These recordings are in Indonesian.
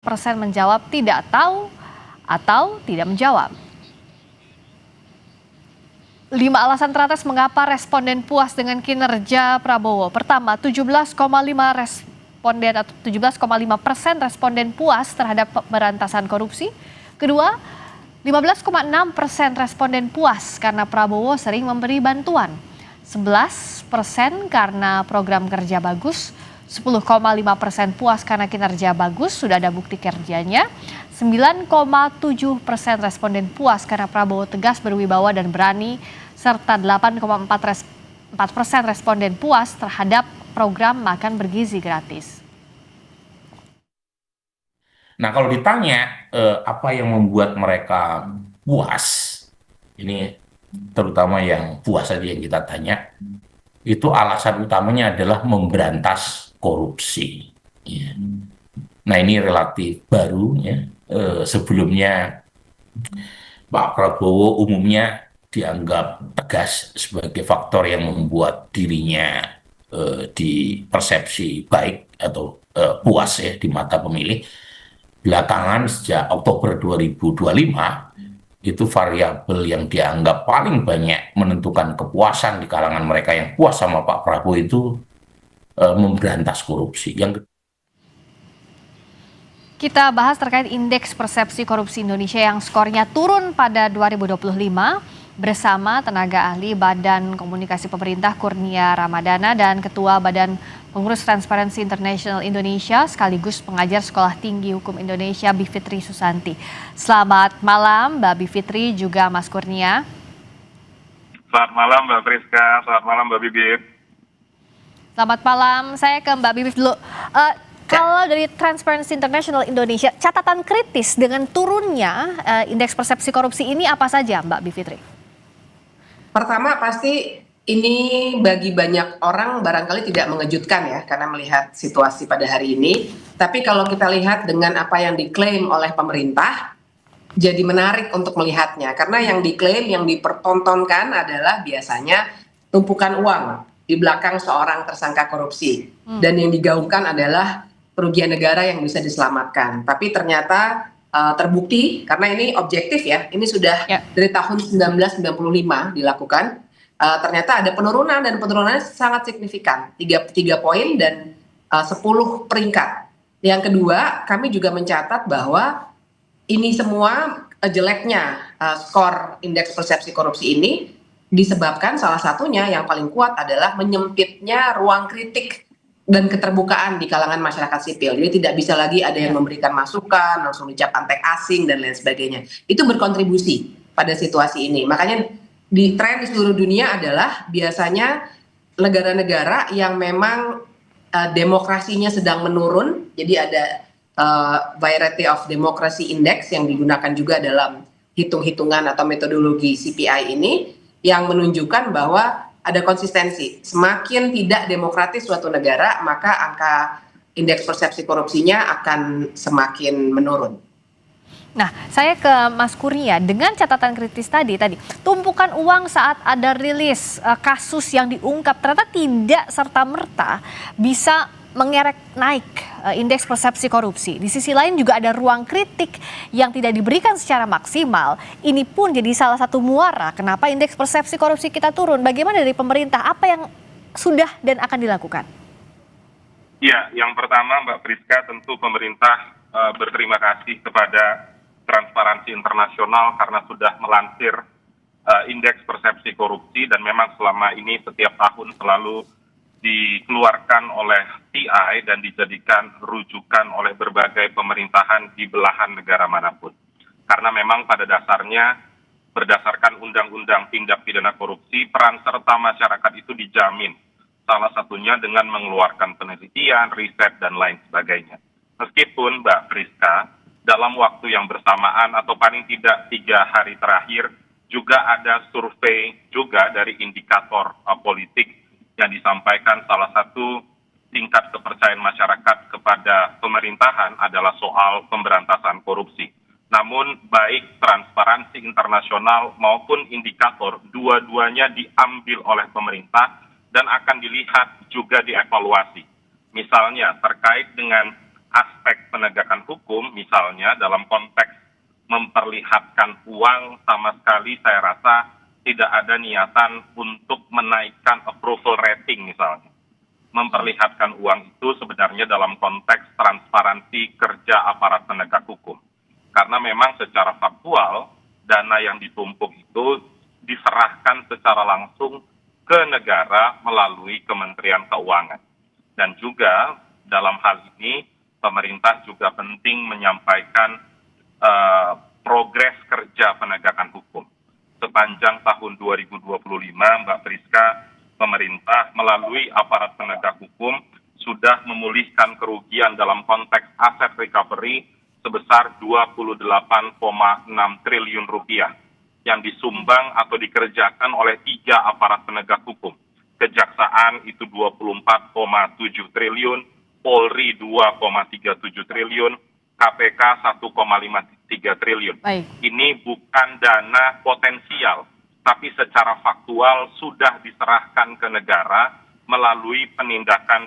Persen menjawab tidak tahu atau tidak menjawab. 5 alasan teratas mengapa responden puas dengan kinerja Prabowo. Pertama, 17,5 responden atau 17,5% responden puas terhadap pemberantasan korupsi. Kedua, 15,6% responden puas karena Prabowo sering memberi bantuan. 11% karena program kerja bagus. 10,5% puas karena kinerja bagus, sudah ada bukti kerjanya. 9,7% responden puas karena Prabowo tegas, berwibawa dan berani, serta 8,4% responden puas terhadap program makan bergizi gratis. Nah, kalau ditanya apa yang membuat mereka puas, ini terutama yang puas tadi yang kita tanya, itu alasan utamanya adalah memberantas korupsi. Ya. Nah, ini relatif baru ya. Sebelumnya Pak Prabowo umumnya dianggap tegas sebagai faktor yang membuat dirinya dipersepsi baik atau puas ya di mata pemilih. Belakangan sejak Oktober 2025 itu variabel yang dianggap paling banyak menentukan kepuasan di kalangan mereka yang puas sama Pak Prabowo itu memberantas korupsi. Kita bahas terkait indeks persepsi korupsi Indonesia yang skornya turun pada 2025 bersama tenaga ahli Badan Komunikasi Pemerintah Kurnia Ramadana dan Ketua Badan Pengurus Transparency International Indonesia sekaligus pengajar Sekolah Tinggi Hukum Indonesia Bivitri Susanti. Selamat malam Mbak Bivitri juga Mas Kurnia. Selamat malam Mbak Priska, selamat malam Mbak Bibip. Selamat malam, saya ke Mbak Bibip dulu. Kalau dari Transparency International Indonesia, catatan kritis dengan turunnya indeks persepsi korupsi ini apa saja Mbak Bivitri? Pertama pasti ini bagi banyak orang barangkali tidak mengejutkan ya karena melihat situasi pada hari ini. Tapi kalau kita lihat dengan apa yang diklaim oleh pemerintah, jadi menarik untuk melihatnya. Karena yang diklaim, yang dipertontonkan adalah biasanya tumpukan uang di belakang seorang tersangka korupsi. Dan yang digaungkan adalah kerugian negara yang bisa diselamatkan. Tapi ternyata terbukti, karena ini objektif ya, ini sudah dari tahun 1995 dilakukan, ternyata ada penurunan dan penurunannya sangat signifikan, 3 poin dan 10 peringkat. Yang kedua, kami juga mencatat bahwa ini semua jeleknya skor indeks persepsi korupsi ini disebabkan salah satunya yang paling kuat adalah menyempitnya ruang kritik dan keterbukaan di kalangan masyarakat sipil. Jadi tidak bisa lagi ada yang memberikan masukan, langsung dicap antek asing dan lain sebagainya. Itu berkontribusi pada situasi ini. Makanya di tren di seluruh dunia adalah biasanya negara-negara yang memang demokrasinya sedang menurun. Jadi ada Variety of Democracy Index yang digunakan juga dalam hitung-hitungan atau metodologi CPI ini yang menunjukkan bahwa ada konsistensi. Semakin tidak demokratis suatu negara, maka angka indeks persepsi korupsinya akan semakin menurun. Nah, saya ke Mas Kurnia dengan catatan kritis tadi tumpukan uang saat ada rilis kasus yang diungkap ternyata tidak serta-merta bisa mengerek naik indeks persepsi korupsi. Di sisi lain juga ada ruang kritik yang tidak diberikan secara maksimal. Ini pun jadi salah satu muara kenapa indeks persepsi korupsi kita turun. Bagaimana dari pemerintah, apa yang sudah dan akan dilakukan? Ya, yang pertama Mbak Priska, tentu pemerintah berterima kasih kepada Transparansi Internasional karena sudah melansir indeks persepsi korupsi dan memang selama ini setiap tahun selalu dikeluarkan oleh TI dan dijadikan rujukan oleh berbagai pemerintahan di belahan negara manapun. Karena memang pada dasarnya berdasarkan Undang-Undang Tindak Pidana Korupsi, peran serta masyarakat itu dijamin. Salah satunya dengan mengeluarkan penelitian, riset, dan lain sebagainya. Meskipun Mbak Priska, dalam waktu yang bersamaan atau paling tidak 3 hari terakhir, juga ada survei juga dari indikator politik yang disampaikan salah satu tingkat kepercayaan masyarakat kepada pemerintahan adalah soal pemberantasan korupsi. Namun baik Transparansi Internasional maupun indikator, dua-duanya diambil oleh pemerintah dan akan dilihat juga dievaluasi. Misalnya terkait dengan aspek penegakan hukum, misalnya dalam konteks memperlihatkan uang, sama sekali saya rasa tidak ada niatan untuk menaikkan approval rating misalnya. Memperlihatkan uang itu sebenarnya dalam konteks transparansi kerja aparat penegak hukum. Karena memang secara faktual, dana yang ditumpuk itu diserahkan secara langsung ke negara melalui Kementerian Keuangan. Dan juga dalam hal ini, pemerintah juga penting menyampaikan progres kerja penegakan hukum. Sepanjang tahun 2025, Mbak Priska, pemerintah melalui aparat penegak hukum sudah memulihkan kerugian dalam konteks aset recovery sebesar 28,6 triliun rupiah yang disumbang atau dikerjakan oleh 3 aparat penegak hukum. Kejaksaan itu 24,7 triliun, Polri 2,37 triliun, KPK 1,53 triliun. Baik. Ini bukan dana potensial, tapi secara faktual sudah diserahkan ke negara melalui penindakan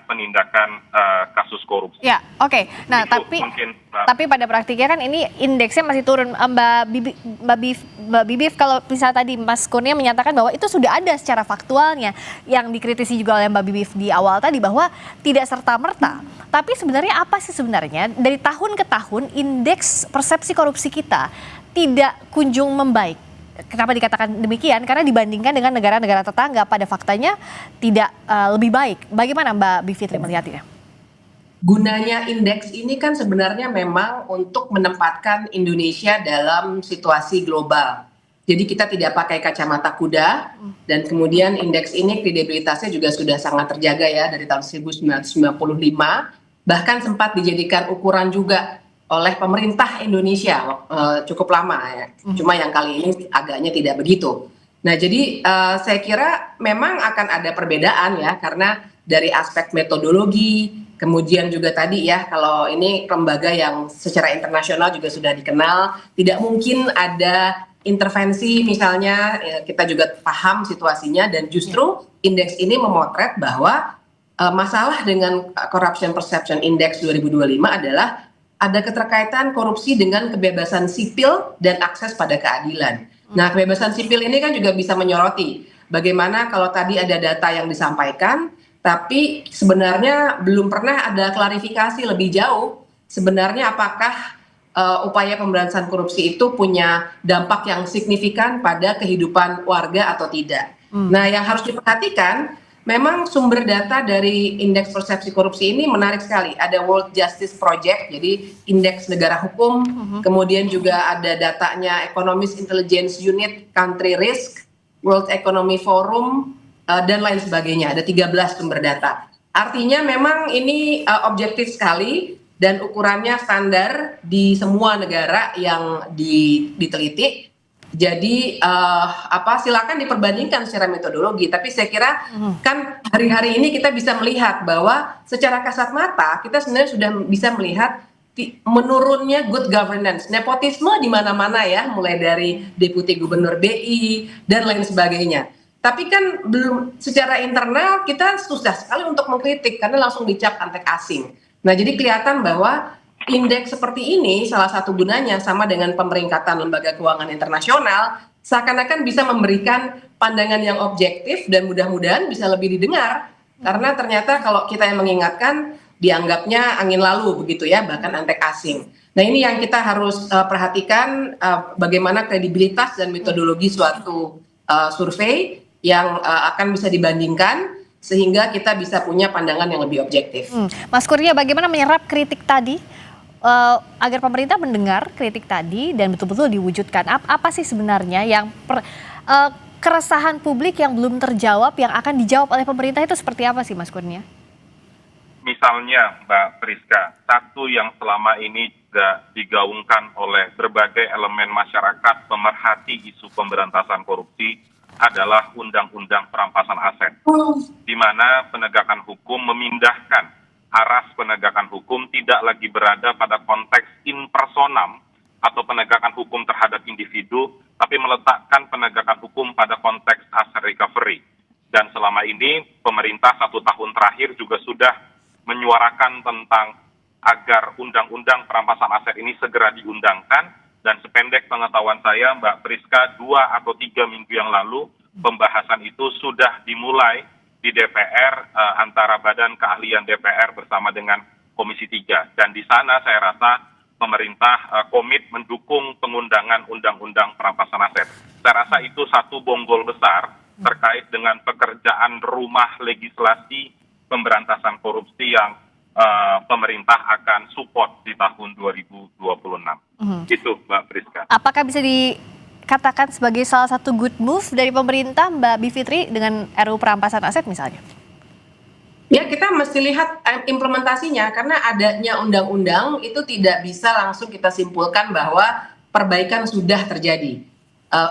kasus korupsi. Ya, oke. Nah, Itu tapi mungkin, tapi pada praktiknya kan ini indeksnya masih turun. Mbak Bibif, kalau misalnya tadi Mas Kurnia menyatakan bahwa itu sudah ada secara faktualnya, yang dikritisi juga oleh Mbak Bibif di awal tadi bahwa tidak serta-merta. Tapi sebenarnya apa sih sebenarnya dari tahun ke tahun indeks persepsi korupsi kita tidak kunjung membaik? Kenapa dikatakan demikian? Karena dibandingkan dengan negara-negara tetangga pada faktanya tidak lebih baik. Bagaimana Mbak Bivitri melihatnya? Gunanya indeks ini kan sebenarnya memang untuk menempatkan Indonesia dalam situasi global. Jadi kita tidak pakai kacamata kuda, dan kemudian indeks ini kredibilitasnya juga sudah sangat terjaga ya dari tahun 1995, bahkan sempat dijadikan ukuran juga oleh pemerintah Indonesia cukup lama ya. Cuma yang kali ini agaknya tidak begitu. Nah, jadi saya kira memang akan ada perbedaan ya, karena dari aspek metodologi, kemudian juga tadi ya, kalau ini lembaga yang secara internasional juga sudah dikenal, tidak mungkin ada intervensi misalnya, kita juga paham situasinya, dan justru indeks ini memotret bahwa masalah dengan Corruption Perception Index 2025 adalah ada keterkaitan korupsi dengan kebebasan sipil dan akses pada keadilan. Nah, kebebasan sipil ini kan juga bisa menyoroti bagaimana kalau tadi ada data yang disampaikan, tapi sebenarnya belum pernah ada klarifikasi lebih jauh sebenarnya apakah upaya pemberantasan korupsi itu punya dampak yang signifikan pada kehidupan warga atau tidak. Nah, yang harus diperhatikan, memang sumber data dari indeks persepsi korupsi ini menarik sekali. Ada World Justice Project, jadi indeks negara hukum, kemudian juga ada datanya Economist Intelligence Unit, Country Risk, World Economic Forum, dan lain sebagainya. Ada 13 sumber data. Artinya memang ini objektif sekali dan ukurannya standar di semua negara yang diteliti. Jadi silakan diperbandingkan secara metodologi, tapi saya kira kan hari-hari ini kita bisa melihat bahwa secara kasat mata kita sebenarnya sudah bisa melihat menurunnya good governance, nepotisme di mana-mana ya, mulai dari deputi gubernur BI dan lain sebagainya. Tapi kan belum, secara internal kita susah sekali untuk mengkritik karena langsung dicap antek asing. Nah, jadi kelihatan bahwa indeks seperti ini salah satu gunanya sama dengan pemeringkatan lembaga keuangan internasional, seakan-akan bisa memberikan pandangan yang objektif dan mudah-mudahan bisa lebih didengar, karena ternyata kalau kita yang mengingatkan dianggapnya angin lalu begitu ya, bahkan antek asing. Nah, ini yang kita harus perhatikan, bagaimana kredibilitas dan metodologi suatu survei yang akan bisa dibandingkan sehingga kita bisa punya pandangan yang lebih objektif. Mas Kurnia, bagaimana menyerap kritik tadi agar pemerintah mendengar kritik tadi dan betul-betul diwujudkan? Apa sih sebenarnya yang keresahan publik yang belum terjawab yang akan dijawab oleh pemerintah itu seperti apa sih Mas Kurnia? Misalnya Mbak Priska, satu yang selama ini juga digaungkan oleh berbagai elemen masyarakat pemerhati isu pemberantasan korupsi adalah Undang-Undang Perampasan Aset, di mana penegakan hukum memindahkan aras penegakan hukum tidak lagi berada pada konteks in personam atau penegakan hukum terhadap individu, tapi meletakkan penegakan hukum pada konteks aset recovery. Dan selama ini pemerintah 1 tahun terakhir juga sudah menyuarakan tentang agar undang-undang perampasan aset ini segera diundangkan, dan sependek pengetahuan saya, Mbak Priska, 2 atau 3 minggu yang lalu pembahasan itu sudah dimulai di DPR antara Badan Keahlian DPR bersama dengan Komisi 3. Dan di sana saya rasa pemerintah komit mendukung pengundangan undang-undang perampasan aset. Saya rasa itu satu bonggol besar terkait dengan pekerjaan rumah legislasi pemberantasan korupsi yang pemerintah akan support di tahun 2026. Itu Mbak Priska. Apakah bisa dikatakan sebagai salah satu good move dari pemerintah, Mbak Bivitri, dengan RUU perampasan aset misalnya? Ya, kita mesti lihat implementasinya, karena adanya undang-undang itu tidak bisa langsung kita simpulkan bahwa perbaikan sudah terjadi.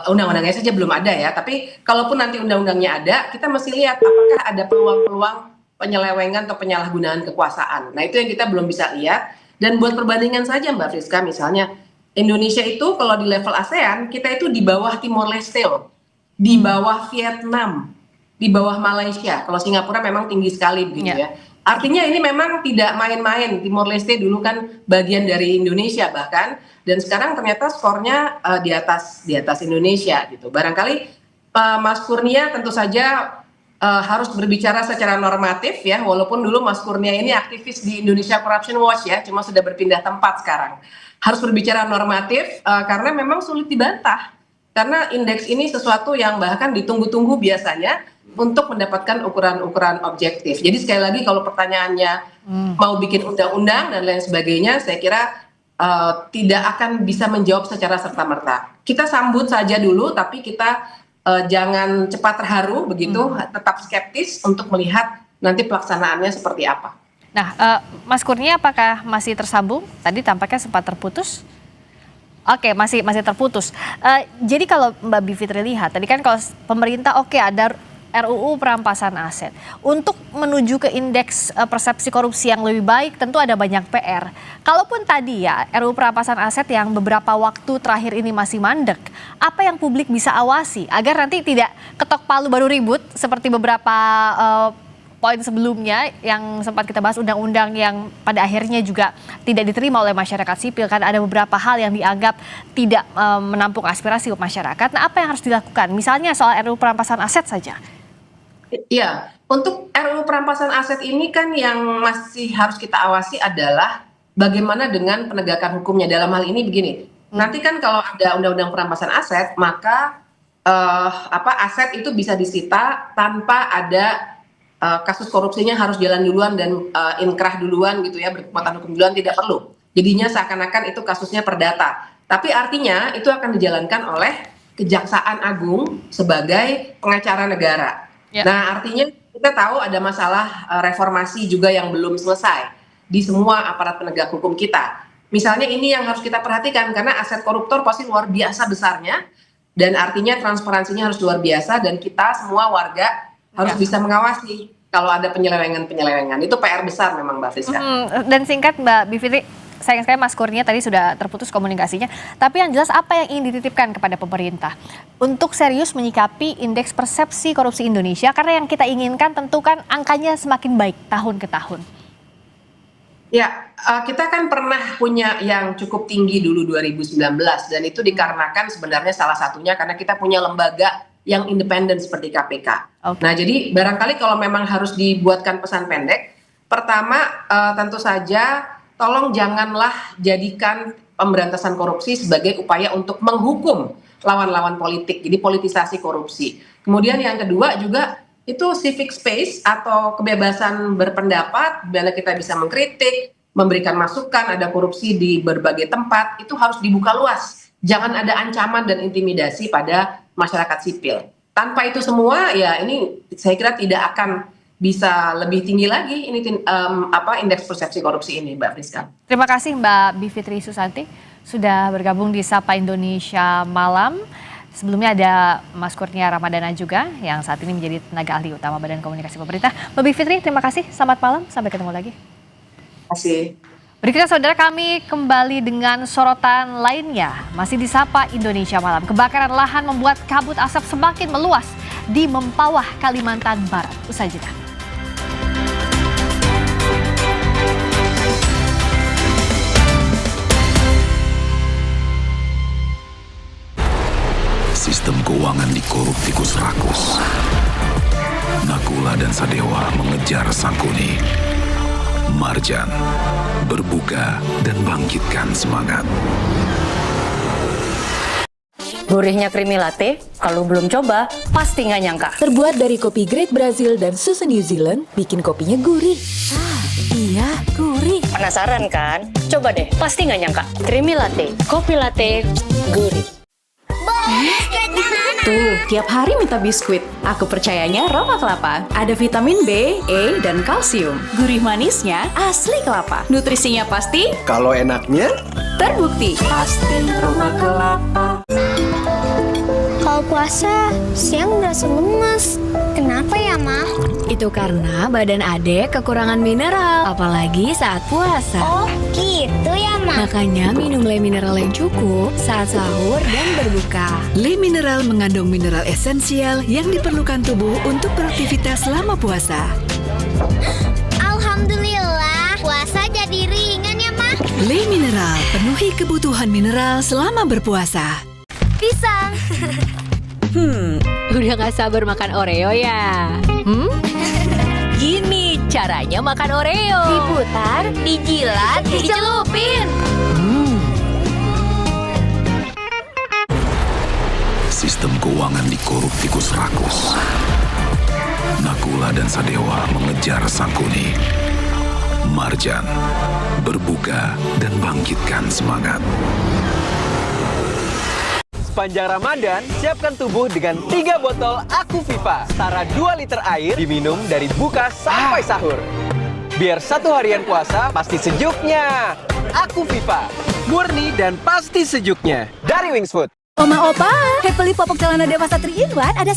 Undang-undangnya saja belum ada ya, tapi kalaupun nanti undang-undangnya ada, kita mesti lihat apakah ada peluang-peluang penyelewengan atau penyalahgunaan kekuasaan. Nah, itu yang kita belum bisa lihat. Dan buat perbandingan saja Mbak Friska, misalnya Indonesia itu kalau di level ASEAN, kita itu di bawah Timor Leste loh, di bawah Vietnam, di bawah Malaysia. Kalau Singapura memang tinggi sekali begitu ya. Artinya ini memang tidak main-main. Timor Leste dulu kan bagian dari Indonesia bahkan, dan sekarang ternyata skornya di atas Indonesia gitu. Barangkali Mas Kurnia tentu saja harus berbicara secara normatif ya, walaupun dulu Mas Kurnia ini aktivis di Indonesia Corruption Watch ya, cuma sudah berpindah tempat sekarang. Harus berbicara normatif karena memang sulit dibantah. Karena indeks ini sesuatu yang bahkan ditunggu-tunggu biasanya untuk mendapatkan ukuran-ukuran objektif. Jadi sekali lagi kalau pertanyaannya mau bikin undang-undang dan lain sebagainya, saya kira tidak akan bisa menjawab secara serta-merta. Kita sambut saja dulu, tapi kita jangan cepat terharu begitu, tetap skeptis untuk melihat nanti pelaksanaannya seperti apa. Nah, Mas Kurnia apakah masih tersambung? Tadi tampaknya sempat terputus. Oke, masih terputus. Jadi kalau Mbak Bivitri lihat, tadi kan kalau pemerintah ada RUU perampasan aset. Untuk menuju ke indeks persepsi korupsi yang lebih baik tentu ada banyak PR. Kalaupun tadi ya RUU perampasan aset yang beberapa waktu terakhir ini masih mandek, apa yang publik bisa awasi agar nanti tidak ketok palu baru ribut seperti beberapa poin sebelumnya yang sempat kita bahas, undang-undang yang pada akhirnya juga tidak diterima oleh masyarakat sipil, kan ada beberapa hal yang dianggap tidak menampung aspirasi masyarakat. Nah, apa yang harus dilakukan? Misalnya soal RUU perampasan aset saja. Iya, untuk RUU perampasan aset ini kan yang masih harus kita awasi adalah bagaimana dengan penegakan hukumnya. Dalam hal ini begini, nanti kan kalau ada undang-undang perampasan aset, maka aset itu bisa disita tanpa ada kasus korupsinya harus jalan duluan dan inkrah duluan gitu ya, berkekuatan hukum duluan, tidak perlu. Jadinya seakan-akan itu kasusnya perdata. Tapi artinya itu akan dijalankan oleh Kejaksaan Agung sebagai pengacara negara. Ya. Nah, artinya kita tahu ada masalah reformasi juga yang belum selesai di semua aparat penegak hukum kita. Misalnya ini yang harus kita perhatikan karena aset koruptor pasti luar biasa besarnya dan artinya transparansinya harus luar biasa dan kita semua warga harus bisa mengawasi kalau ada penyelewengan. Itu PR besar memang Mbak Friska. Dan singkat Mbak Bivitri, sayang sekali Mas Kurnia tadi sudah terputus komunikasinya. Tapi yang jelas apa yang ingin dititipkan kepada pemerintah untuk serius menyikapi indeks persepsi korupsi Indonesia, karena yang kita inginkan tentu kan angkanya semakin baik tahun ke tahun. Ya, kita kan pernah punya yang cukup tinggi dulu 2019 dan itu dikarenakan sebenarnya salah satunya karena kita punya lembaga yang independen seperti KPK. Okay. Nah, jadi barangkali kalau memang harus dibuatkan pesan pendek, pertama tentu saja tolong janganlah jadikan pemberantasan korupsi sebagai upaya untuk menghukum lawan-lawan politik, jadi politisasi korupsi. Kemudian yang kedua juga itu civic space atau kebebasan berpendapat, bila kita bisa mengkritik, memberikan masukan, ada korupsi di berbagai tempat, itu harus dibuka luas. Jangan ada ancaman dan intimidasi pada masyarakat sipil. Tanpa itu semua, ya ini saya kira tidak akan bisa lebih tinggi lagi ini indeks persepsi korupsi ini, Mbak Friska. Terima kasih Mbak Bivitri Susanti sudah bergabung di Sapa Indonesia Malam. Sebelumnya ada Mas Kurnia Ramadana juga yang saat ini menjadi tenaga ahli utama Badan Komunikasi Pemerintah. Mbak Bivitri, terima kasih. Selamat malam. Sampai ketemu lagi. Terima kasih. Berikutnya saudara, kami kembali dengan sorotan lainnya. Masih di Sapa Indonesia Malam. Kebakaran lahan membuat kabut asap semakin meluas di Mempawah, Kalimantan Barat. Usai jeda. Sistem keuangan dikorup tikus rakus. Nakula dan Sadewa mengejar Sangkuni. Marjan berbuka dan bangkitkan semangat. Gurihnya creamy latte, kalau belum coba, pasti nggak nyangka. Terbuat dari kopi Great Brazil dan susu New Zealand, bikin kopinya gurih. Iya, gurih. Penasaran kan? Coba deh, pasti nggak nyangka. Creamy latte, kopi latte, gurih. Tuh, tiap hari minta biskuit. Aku percayanya Roma Kelapa. Ada vitamin B, E, dan kalsium. Gurih manisnya asli kelapa. Nutrisinya pasti, Kalau enaknya, terbukti. Pasti Roma Kelapa. Kalau puasa, siang berasa lemes. Kenapa ya, Ma? Itu karena badan adek kekurangan mineral, apalagi saat puasa. Oh, gitu ya, Ma? Makanya minum Le Mineral yang cukup saat sahur dan berbuka. Le Mineral mengandung mineral esensial yang diperlukan tubuh untuk beraktivitas selama puasa. Alhamdulillah, puasa jadi ringan ya, Ma? Le Mineral, penuhi kebutuhan mineral selama berpuasa. Pisang. Udah gak sabar makan Oreo ya? Gini caranya makan Oreo. Diputar, dijilat, dicelupin. Sistem keuangan dikorup tikus rakus. Nakula dan Sadewa mengejar Sangkuni. Marjan berbuka dan bangkitkan semangat. sepanjang Ramadan, siapkan tubuh dengan 3 botol Aku Viva. Setara 2 liter air diminum dari buka sampai sahur. Biar satu harian puasa pasti sejuknya. Aku Viva, murni dan pasti sejuknya. Dari Wings Food. Oma Opa, Happily Popok Celana Dewasa 3-in-1 ada